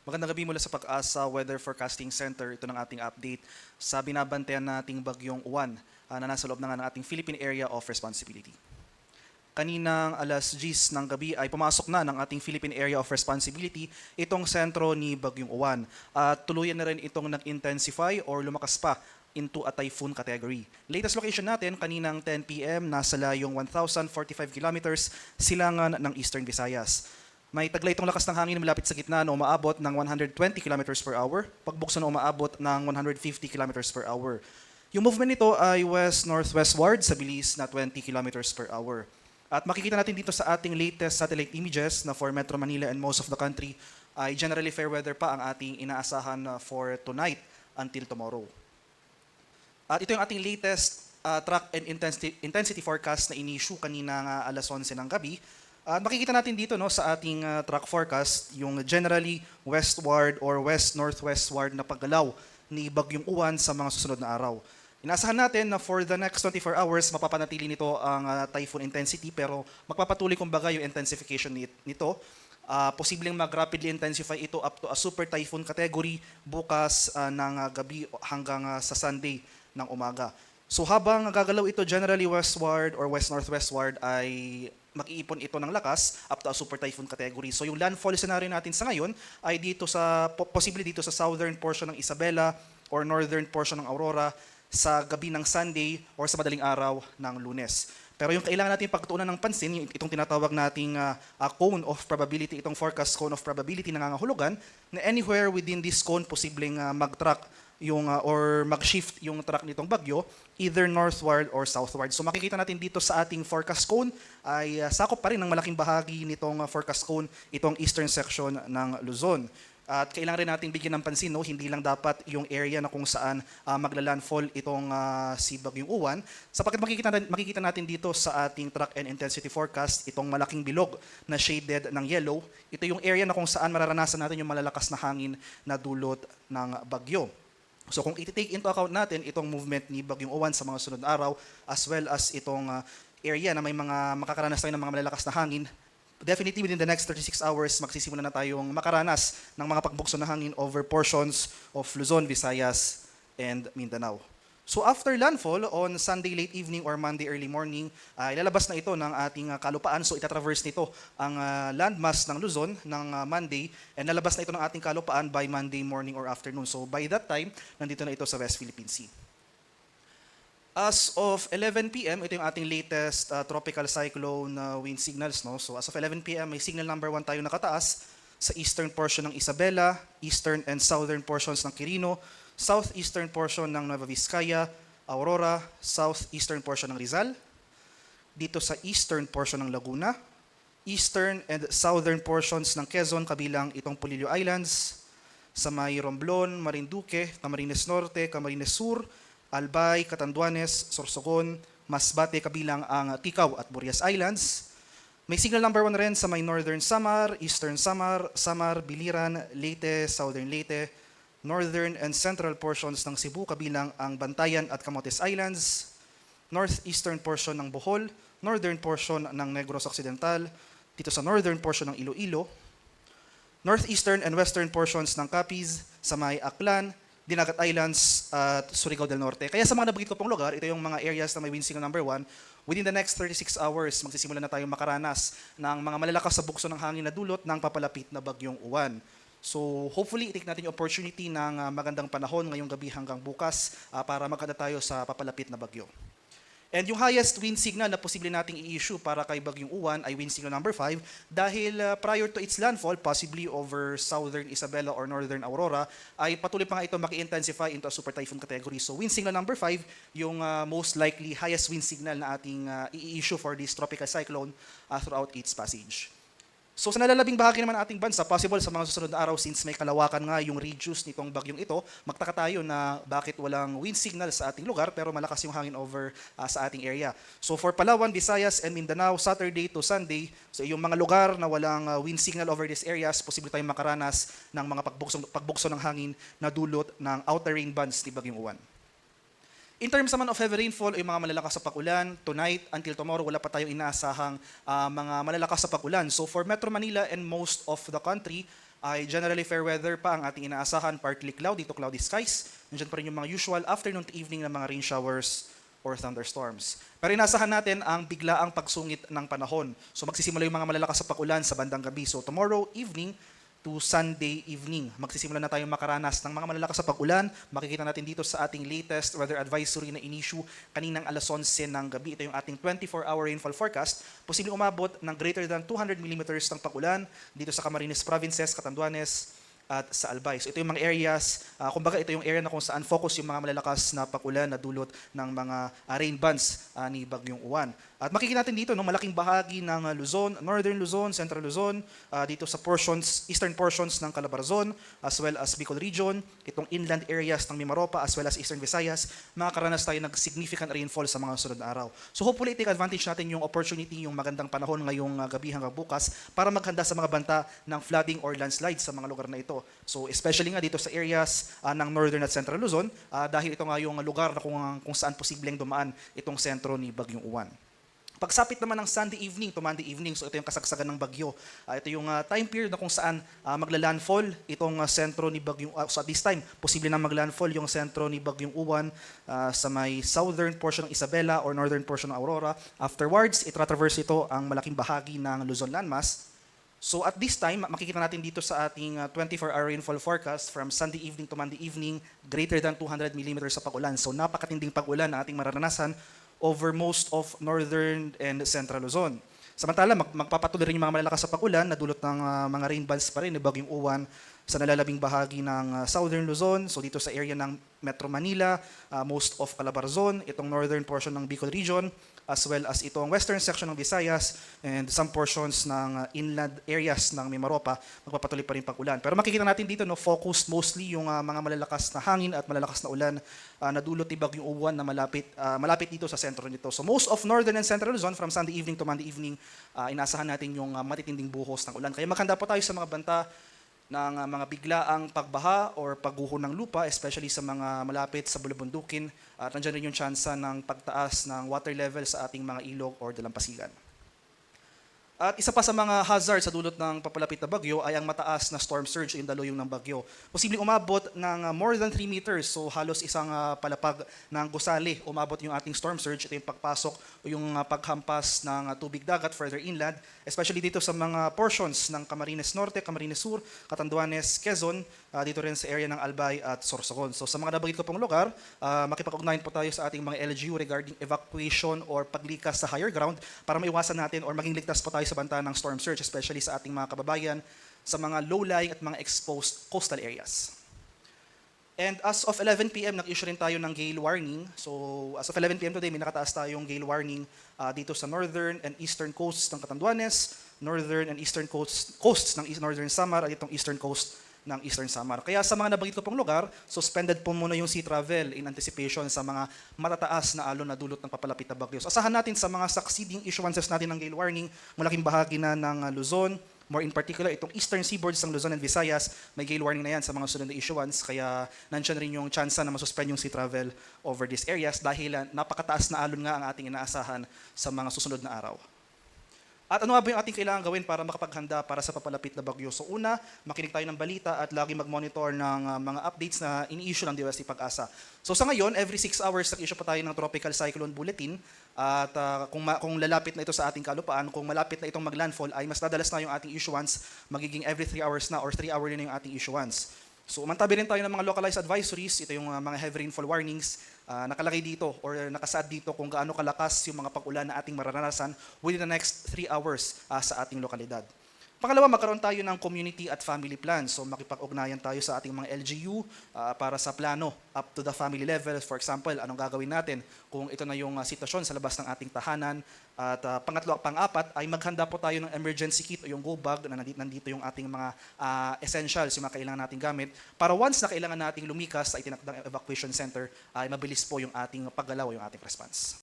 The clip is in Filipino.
Magandang gabi mula sa Pag-asa Weather Forecasting Center. Ito ng ating update sa binabantayan nating bagyong Uwan na nasa loob na nga ng ating Philippine Area of Responsibility. Kaninang alas 10 ng gabi ay pumasok na ng ating Philippine Area of Responsibility itong sentro ni bagyong Uwan. At tuluyan na rin itong nag-intensify or lumakas pa into a typhoon category. Latest location natin, kaninang 10 p.m. nasa layong 1,045 kilometers silangan ng Eastern Visayas. May taglay itong lakas ng hangin malapit sa gitna na umaabot ng 120 km per hour, pagbukso na umaabot ng 150 km per hour. Yung movement nito ay west-northwestward sa bilis na 20 km per hour. At makikita natin dito sa ating latest satellite images na for Metro Manila and most of the country ay generally fair weather pa ang ating inaasahan for tonight until tomorrow. At ito yung ating latest track and intensity forecast na in-issue kanina alas 11 ng gabi. At makikita natin dito sa ating track forecast yung generally westward or west-northwestward na paggalaw ni Bagyong Uwan sa mga susunod na araw. Inaasahan natin na for the next 24 hours, mapapanatili nito ang typhoon intensity pero magpapatuloy kumbaga yung intensification nito. Posibleng mag-rapidly intensify ito up to a super typhoon category bukas ng gabi hanggang sa Sunday ng umaga. So habang gagalaw ito generally westward or west-northwestward ay mag-iipon ito ng lakas up to a super typhoon category. So yung landfall scenario natin sa ngayon ay posible dito sa southern portion ng Isabela or northern portion ng Aurora sa gabi ng Sunday or sa madaling araw ng Lunes. Pero yung kailangan natin pagtuunan ng pansin, itong tinatawag nating cone of probability, itong forecast cone of probability na nangangahulugan, na anywhere within this cone posibleng mag-track or mag-shift yung track nitong bagyo, either northward or southward. So makikita natin dito sa ating forecast cone ay sakop pa rin ng malaking bahagi nitong forecast cone itong eastern section ng Luzon. At kailangan rin natin bigyan ng pansin, hindi lang dapat yung area na kung saan magla-landfall itong si Bagyong Uwan. Sapagkat makikita natin dito sa ating track and intensity forecast, itong malaking bilog na shaded ng yellow, ito yung area na kung saan mararanasan natin yung malalakas na hangin na dulot ng bagyo. So kung i-take into account natin itong movement ni Bagyong Uwan sa mga sunod na araw as well as itong area na may mga makakaranas tayo ng mga malalakas na hangin, definitely within the next 36 hours magsisimula na tayong makaranas ng mga pagbukso na hangin over portions of Luzon, Visayas, and Mindanao. So after landfall on Sunday late evening or Monday early morning, ilalabas na ito ng ating kalupaan. So itatraverse nito ang landmass ng Luzon ng Monday and lalabas na ito ng ating kalupaan by Monday morning or afternoon. So by that time, nandito na ito sa West Philippine Sea. As of 11 p.m., ito yung ating latest tropical cyclone wind signals. So as of 11 p.m., may signal number 1 tayo nakataas sa eastern portion ng Isabela, eastern and southern portions ng Quirino, southeastern portion ng Nueva Vizcaya, Aurora, southeastern portion ng Rizal, dito sa eastern portion ng Laguna, eastern and southern portions ng Quezon kabilang itong Polillo Islands, sa may Romblon, Marinduque, Camarines Norte, Camarines Sur, Albay, Catanduanes, Sorsogon, Masbate kabilang ang Ticao at Burias Islands. May signal number 1 rin sa may northern Samar, eastern Samar, Samar, Biliran, Leyte, southern Leyte, northern and central portions ng Cebu kabilang ang Bantayan at Camotes Islands, northeastern portion ng Bohol, northern portion ng Negros Occidental, dito sa northern portion ng Iloilo, northeastern and western portions ng Capiz, sa may Aklan, Dinagat Islands at Surigao del Norte. Kaya sa mga nabanggit ko pong lugar, ito yung mga areas na may wind signal number 1. Within the next 36 hours, magsisimula na tayong makaranas ng mga malalakas sa bukso ng hangin na dulot ng papalapit na Bagyong Uwan. So hopefully, i-take natin yung opportunity ng magandang panahon ngayong gabi hanggang bukas para magkada tayo sa papalapit na bagyo. And yung highest wind signal na posible nating i-issue para kay Bagyong Uwan ay wind signal number 5 dahil prior to its landfall, possibly over southern Isabela or northern Aurora, ay patuloy pa nga ito maki-intensify into a super typhoon category. So wind signal number 5, yung most likely highest wind signal na ating i-issue for this tropical cyclone throughout its passage. So sa nalalabing bahagi naman ng ating bansa, possible sa mga susunod na araw since may kalawakan nga yung radius nitong bagyong ito, magtaka tayo na bakit walang wind signal sa ating lugar pero malakas yung hangin over sa ating area. So for Palawan, Visayas, and Mindanao, Saturday to Sunday, so yung mga lugar na walang wind signal over these areas, posible tayong makaranas ng mga pagbukso ng hangin na dulot ng outer rain bands ni Bagyong Uwan. In terms naman of heavy rainfall, yung mga malalakas sa pag-ulan, tonight until tomorrow, wala pa tayong inaasahang mga malalakas sa pag-ulan. So for Metro Manila and most of the country, ay generally fair weather pa ang ating inaasahan, partly cloudy to cloudy skies. Nandiyan pa rin yung mga usual afternoon to evening na mga rain showers or thunderstorms. Pero inaasahan natin ang biglaang pagsungit ng panahon. So magsisimula yung mga malalakas sa pag-ulan sa bandang gabi. So tomorrow evening to Sunday evening, magsisimula na tayong makaranas ng mga malalakas sa pag-ulan. Makikita natin dito sa ating latest weather advisory na in-issue kaninang alas 11 ng gabi. Ito yung ating 24-hour rainfall forecast. Posibleng umabot ng greater than 200 millimeters ng pag-ulan dito sa Camarines Provinces, Catanduanes, at sa Albay. So ito yung mga areas, kumbaga ito yung area na kung saan focus yung mga malalakas na pag-ulan na dulot ng mga rain bands ni Bagyong Uwan. At makikita natin dito, no, malaking bahagi ng Luzon, Northern Luzon, Central Luzon, dito sa eastern portions ng Calabarzon, as well as Bicol Region, itong inland areas ng Mimaropa, as well as Eastern Visayas, makakaranas tayo ng significant rainfall sa mga sunod na araw. So hopefully, take advantage natin yung opportunity, yung magandang panahon ngayong gabi hanggang bukas para maghanda sa mga banta ng flooding or landslide sa mga lugar na ito. So especially nga dito sa areas ng Northern at Central Luzon, dahil ito nga yung lugar na kung saan posibleng dumaan itong sentro ni Bagyong Uwan. Pagsapit naman ng Sunday evening to Monday evening, so ito yung kasagsagan ng bagyo. Ito yung time period na kung saan magla-landfall itong sentro ni Bagyong so at this time, posible na maglandfall yung sentro ni Bagyong Uwan sa may southern portion ng Isabela or northern portion ng Aurora. Afterwards, itra-traverse ito ang malaking bahagi ng Luzon landmass. So at this time, makikita natin dito sa ating 24-hour rainfall forecast from Sunday evening to Monday evening, greater than 200 millimeters sa pag-ulan. So napakatinding pag-ulan na ating mararanasan over most of northern and central Luzon. Samantala, magpapatuloy rin yung mga malalakas sa pag-ulan na dulot ng mga rain bands pa rin ni Bagyong Uwan sa nalalabing bahagi ng southern Luzon, so dito sa area ng Metro Manila, most of Calabarzon, itong northern portion ng Bicol Region, as well as itong western section ng Visayas and some portions ng inland areas ng Mimaropa, magpapatuloy pa rin pag-ulan. Pero makikita natin dito, no, focused mostly yung mga malalakas na hangin at malalakas na ulan na dulot ni Bagyong Uwan na malapit dito sa sentro nito. So most of northern and central Luzon from Sunday evening to Monday evening, inaasahan natin yung matitinding buhos ng ulan. Kaya maghanda po tayo sa mga banta ng mga biglaang pagbaha or pagguho ng lupa, especially sa mga malapit sa bulubundukin, at nandiyan rin yung tsansa ng pagtaas ng water level sa ating mga ilog or dalampasigan. At isa pa sa mga hazard sa dulot ng papalapit na bagyo ay ang mataas na storm surge o yung daluyong ng bagyo. Posibleng umabot ng more than 3 meters, so halos isang palapag ng gusali umabot yung ating storm surge. Ito yung pagpasok o yung paghampas ng tubig dagat further inland, especially dito sa mga portions ng Camarines Norte, Camarines Sur, Catanduanes, Quezon, dito rin sa area ng Albay at Sorsogon. So sa mga nabanggit ko pong lugar, makipag-ugnayan po tayo sa ating mga LGU regarding evacuation or paglikas sa higher ground para maiwasan natin or maging ligtas po tayo sa banta ng storm surge, especially sa ating mga kababayan sa mga low-lying at mga exposed coastal areas. And as of 11 p.m., nag-issue rin tayo ng gale warning. So as of 11 p.m. today, may nakataas tayong gale warning dito sa northern and eastern coasts ng Catanduanes, northern and eastern coasts ng northern Samar at itong eastern coast ng Eastern Samar. Kaya sa mga nabanggit ko pong lugar, suspended po muna yung sea travel in anticipation sa mga matataas na alon na dulot ng papalapit na bagyo. So asahan natin sa mga succeeding issuances natin ng gale warning, malaking bahagi na ng Luzon, more in particular, itong eastern seaboards ng Luzon and Visayas, may gale warning na yan sa mga sunod na issuance, kaya nandiyan rin yung chance na masuspend yung sea travel over these areas dahil napakataas na alon nga ang ating inaasahan sa mga susunod na araw. At ano ba yung ating kailangan gawin para makapaghanda para sa papalapit na bagyo? So una, makinig tayo ng balita at lagi mag-monitor ng mga updates na ini-issue ng DOST Pag-asa. So sa ngayon, every 6 hours nag-issue pa tayo ng Tropical Cyclone Bulletin. At kung lalapit na ito sa ating kalupaan, kung malapit na itong maglandfall, ay mas dadalas na yung ating issuance, magiging every 3 hours na or 3 hour na yung ating issuance. So umantabi rin tayo ng mga localized advisories, ito yung mga heavy rainfall warnings, nakalagay dito or nakasaad dito kung gaano kalakas yung mga pag-ulan na ating mararanasan within the next 3 hours sa ating lokalidad. Pangalawa, magkaroon tayo ng community at family plan. So makipag-ugnayan tayo sa ating mga LGU para sa plano up to the family level. For example, anong gagawin natin kung ito na yung sitwasyon sa labas ng ating tahanan. At pangatlo, pang-apat ay maghanda po tayo ng emergency kit o yung go bag na nandito yung ating mga essentials, yung mga kailangan nating gamit. Para once na kailangan nating lumikas sa itinakdang evacuation center, ay mabilis po yung ating paggalaw, yung ating response.